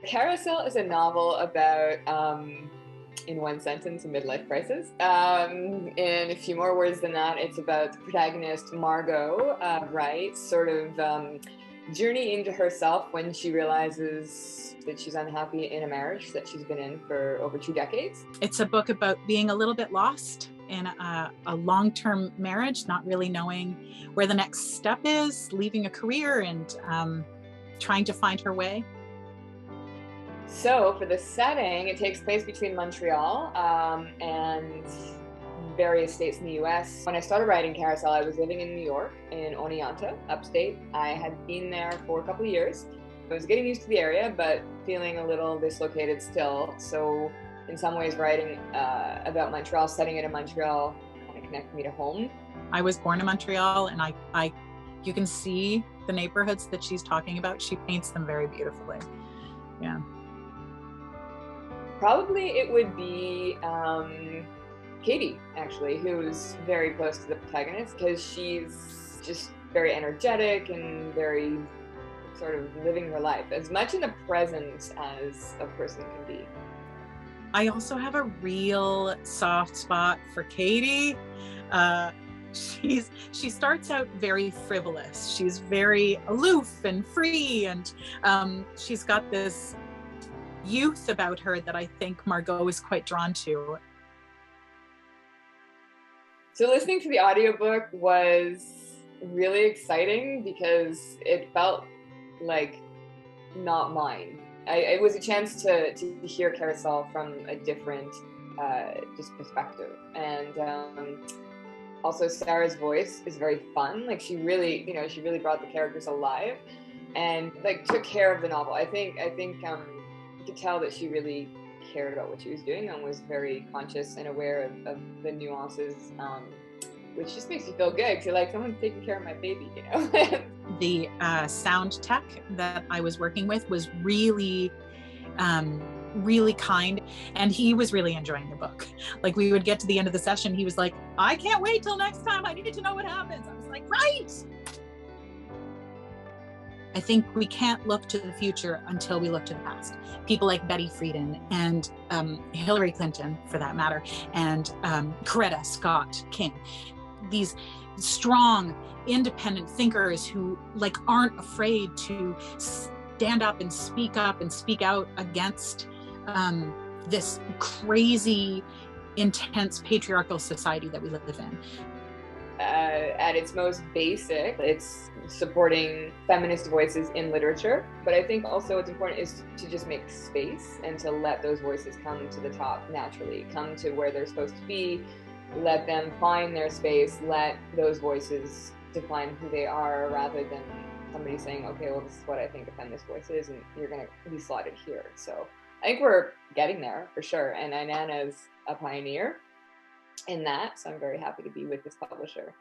Carousel is a novel about, in one sentence, a midlife crisis. In a few more words than that, it's about the protagonist, Margot, right, sort of journey into herself when she realizes that she's unhappy in a marriage that she's been in for over 2 decades. It's a book about being a little bit lost in a long-term marriage, not really knowing where the next step is, leaving a career and trying to find her way. So for the setting, it takes place between Montreal and various states in the US. When I started writing Carousel, I was living in New York, in Oneonta, upstate. I had been there for a couple of years. I was getting used to the area, but feeling a little dislocated still. So in some ways, writing about Montreal, setting it in Montreal, kind of connected me to home. I was born in Montreal, and you can see the neighborhoods that she's talking about. She paints them very beautifully. Yeah. Probably it would be Katie, actually, who's very close to the protagonist, because she's just very energetic and very sort of living her life, as much in the present as a person can be. I also have a real soft spot for Katie. She starts out very frivolous. She's very aloof and free, and she's got this youth about her that I think Margot is quite drawn to. So listening to the audiobook was really exciting because it felt like not mine. It was a chance to hear Carousel from a different just perspective. And also Sarah's voice is very fun. Like she really brought the characters alive and like took care of the novel. I think you could tell that she really cared about what she was doing and was very conscious and aware of the nuances, which just makes you feel good because you're like, someone's taking care of my baby, you know? The sound tech that I was working with was really kind, and he was really enjoying the book. Like we would get to the end of the session, he was like, I can't wait till next time, I need to know what happens. I was like, right. I think we can't look to the future until we look to the past. People like Betty Friedan and Hillary Clinton, for that matter, and Coretta Scott King. These strong, independent thinkers who like aren't afraid to stand up and speak out against this crazy, intense patriarchal society that we live in. At its most basic, it's supporting feminist voices in literature. But I think also what's important is to just make space and to let those voices come to the top naturally, come to where they're supposed to be, let them find their space, let those voices define who they are rather than somebody saying, okay, well, this is what I think a feminist voice is, and you're going to be slotted here. So I think we're getting there for sure. And Inanna is a pioneer in that, so I'm very happy to be with this publisher.